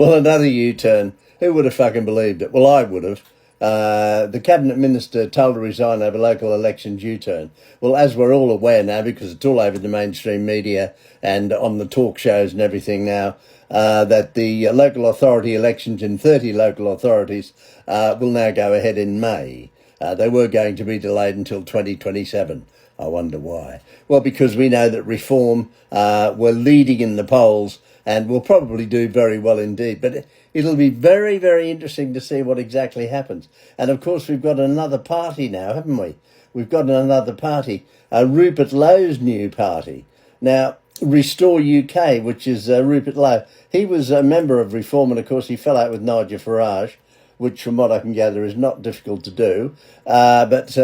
Well, another U-turn. Who would have fucking believed it? Well, I would have. The cabinet minister told to resign over local elections U-turn. Well, as we're all aware now, because it's all over the mainstream media and on the talk shows and everything now, that the local authority elections in 30 local authorities will now go ahead in May. They were going to be delayed until 2027. I wonder why. Well, because we know that Reform were leading in the polls and will probably do very well indeed. But it'll be very, very interesting to see what exactly happens. And of course, we've got another party now, haven't we? We've got another party, Rupert Lowe's new party. Now, Restore UK, which is Rupert Lowe, he was a member of Reform, and of course he fell out with Nigel Farage, which from what I can gather is not difficult to do. But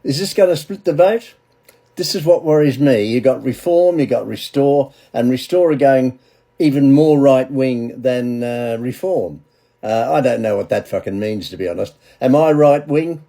is this going to split the vote? This is what worries me. You got Reform, you got Restore, and Restore are going even more right-wing than Reform. I don't know what that fucking means, to be honest. Am I right-wing?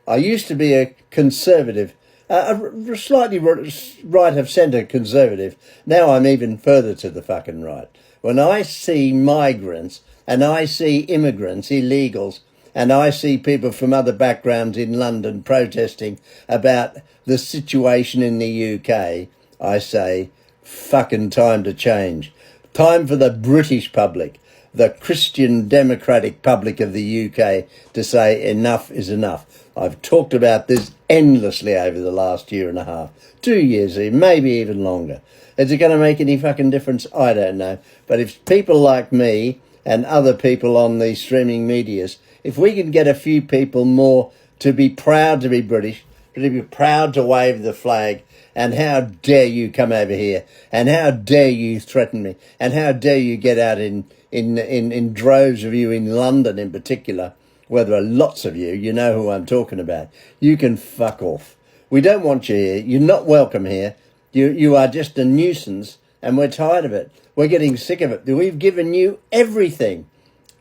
I used to be a conservative, a slightly right-of-centre conservative. Now I'm even further to the fucking right. When I see migrants and I see immigrants, illegals, and I see people from other backgrounds in London protesting about the situation in the UK, I say, fucking time to change. Time for the British public, the Christian democratic public of the UK, to say enough is enough. I've talked about this endlessly over the last year and a half, 2 years, maybe even longer. Is it going to make any fucking difference? I don't know. But if people like me and other people on the streaming medias, if we can get a few people more to be proud to be British, to be proud to wave the flag, and how dare you come over here, and how dare you threaten me, and how dare you get out in droves of you in London in particular, where there are lots of you, you know who I'm talking about. You can fuck off. We don't want you here. You're not welcome here. You are just a nuisance, and we're tired of it. We're getting sick of it. We've given you everything.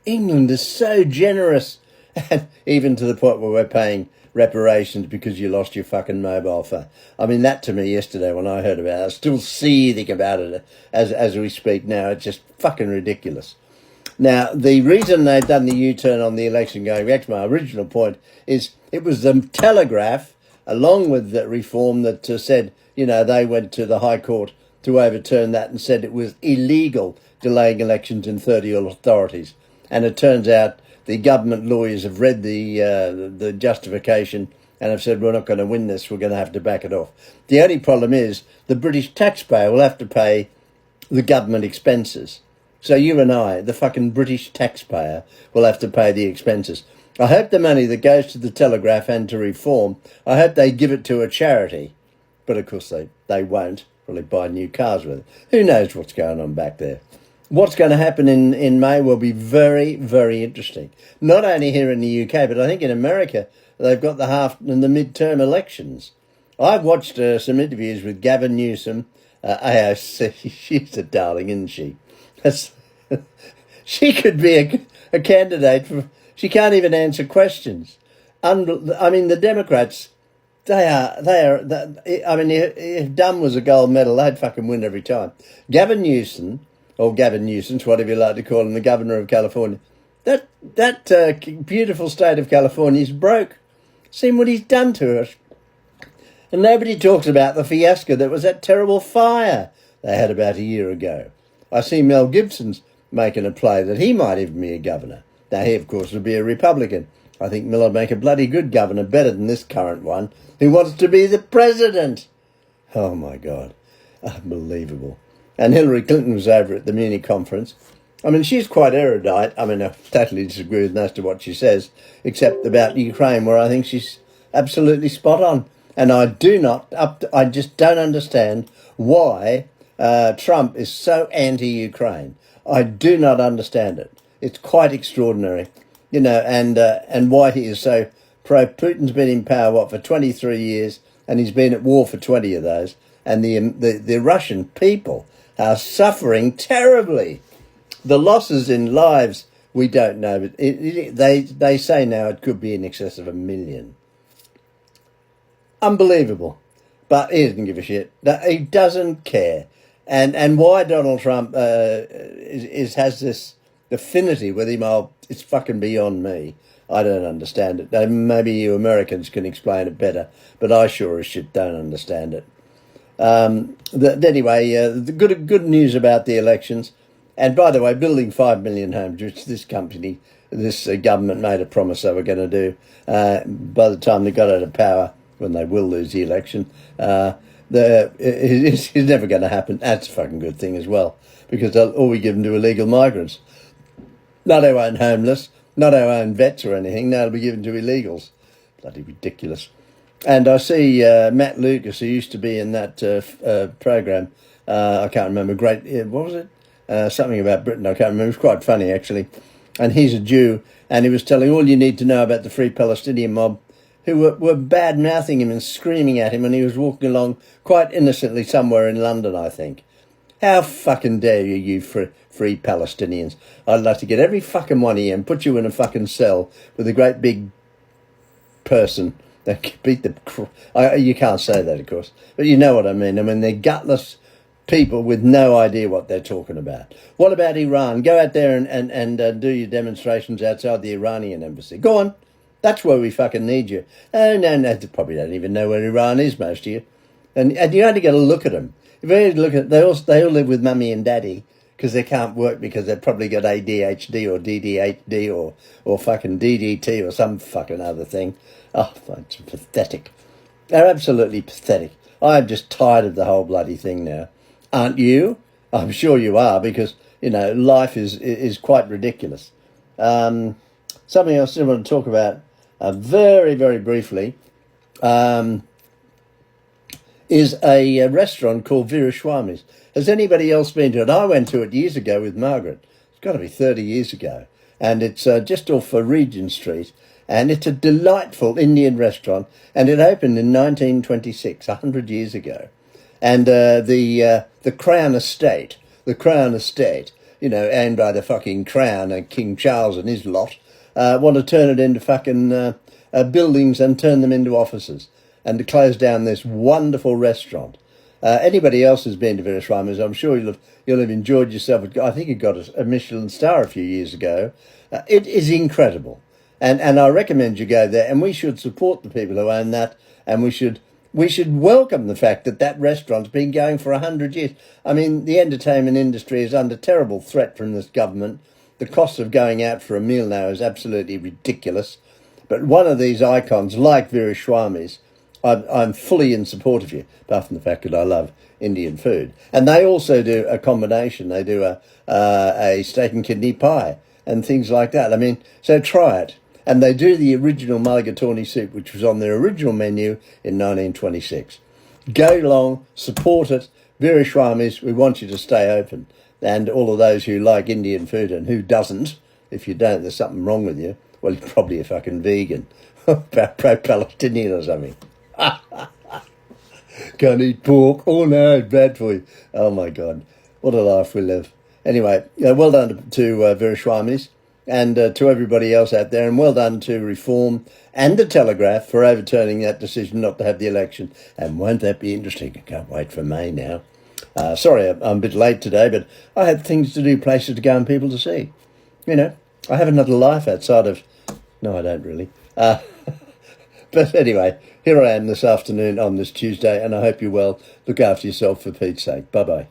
England is so generous, and even to the point where we're paying reparations because you lost your fucking mobile phone. I mean, that to me yesterday when I heard about it, I'm still seething about it as we speak now. It's just fucking ridiculous. Now, the reason they've done the U-turn on the election, going back to my original point, is it was the Telegraph, along with the Reform, that said, you know, they went to the High Court to overturn that and said it was illegal delaying elections in 30 authorities. And it turns out the government lawyers have read the justification and have said, we're not going to win this, we're going to have to back it off. The only problem is the British taxpayer will have to pay the government expenses. So you and I, the fucking British taxpayer, will have to pay the expenses. I hope the money that goes to the Telegraph and to Reform, I hope they give it to a charity. But of course they won't. Probably buy new cars with it. Who knows what's going on back there? What's going to happen in May will be very, very interesting. Not only here in the UK, but I think in America, they've got the half and the midterm elections. I've watched some interviews with Gavin Newsom. AOC, she's a darling, isn't she? She could be a candidate for... She can't even answer questions. I mean, the Democrats, they are. I mean, if dumb was a gold medal, they'd fucking win every time. Gavin Newsom, or Gavin Newsom, whatever you like to call him, the governor of California, that beautiful state of California is broke. Seen what he's done to us. And nobody talks about the fiasco that was that terrible fire they had about a year ago. I see Mel Gibson's making a play that he might even be a governor. Now, he, of course, would be a Republican. I think Mel would make a bloody good governor, better than this current one, who wants to be the president. Oh, my God. Unbelievable. And Hillary Clinton was over at the Munich conference. I mean, she's quite erudite. I mean, I totally disagree with most of what she says, except about Ukraine, where I think she's absolutely spot on. And I just don't understand why Trump is so anti-Ukraine. I do not understand it. It's quite extraordinary, you know, and why he is so pro-Putin's been in power, for 23 years, and he's been at war for 20 of those, and the Russian people are suffering terribly. The losses in lives, we don't know, but they say now it could be in excess of 1 million. Unbelievable. But he doesn't give a shit. He doesn't care. And why Donald Trump has this affinity with him, it's fucking beyond me. I don't understand it. Maybe you Americans can explain it better, but I sure as shit don't understand it. Anyway, the good news about the elections, and by the way, building 5 million homes, which this government made a promise they were going to do, by the time they got out of power, when they will lose the election, it's never going to happen. That's a fucking good thing as well, because all we give them to illegal migrants. Not our own homeless, not our own vets or anything. No, it'll be given to illegals. Bloody ridiculous. And I see Matt Lucas, who used to be in that program. I can't remember. What was it? Something about Britain. I can't remember. It was quite funny, actually. And he's a Jew, and he was telling all you need to know about the Free Palestinian mob, who were bad-mouthing him and screaming at him when he was walking along quite innocently somewhere in London, I think. How fucking dare you free Palestinians? I'd like to get every fucking one of you and put you in a fucking cell with a great big person that could beat the... You can't say that, of course, but you know what I mean. I mean, they're gutless people with no idea what they're talking about. What about Iran? Go out there and do your demonstrations outside the Iranian embassy. Go on. That's where we fucking need you. Oh, no, they probably don't even know where Iran is, most of you. And you only got to look at them. If you really look at, they all live with mummy and daddy because they can't work because they've probably got ADHD or DDHD or fucking DDT or some fucking other thing. Oh, it's pathetic. They're absolutely pathetic. I'm just tired of the whole bloody thing now. Aren't you? I'm sure you are, because, life is quite ridiculous. Something else I still want to talk about very, very briefly is a restaurant called Veeraswamy's. Has anybody else been to it? I went to it years ago with Margaret. It's got to be 30 years ago. And it's just off Regent Street. And it's a delightful Indian restaurant. And it opened in 1926, 100 years ago. And the Crown Estate, owned by the fucking Crown and King Charles and his lot, want to turn it into fucking buildings and turn them into offices and to close down this wonderful restaurant. Anybody else who's been to Veeraswamy's, I'm sure you'll have enjoyed yourself. I think it got a Michelin star a few years ago. It is incredible. And I recommend you go there, and we should support the people who own that, and we should welcome the fact that restaurant's been going for 100 years. I mean, the entertainment industry is under terrible threat from this government. The cost of going out for a meal now is absolutely ridiculous. But one of these icons, like Veeraswamy's, I'm fully in support of you, apart from the fact that I love Indian food. And they also do a combination. They do a steak and kidney pie and things like that. I mean, so try it. And they do the original mulligatawny soup, which was on their original menu in 1926. Go along, support it. Veeraswamy's, we want you to stay open. And all of those who like Indian food, and who doesn't, if you don't, there's something wrong with you. Well, you're probably a fucking vegan, pro-Palestinian or something. Can't eat pork. Oh no, it's bad for you. Oh my God, what a life we live. Anyway, well done to Veeraswamy's. And to everybody else out there, and well done to Reform and the Telegraph for overturning that decision not to have the election. And won't that be interesting? I can't wait for May now. Sorry, I'm a bit late today, but I had things to do, places to go and people to see. I have another life outside of... No, I don't really. But anyway, here I am this afternoon on this Tuesday, and I hope you're well. Look after yourself for Pete's sake. Bye-bye.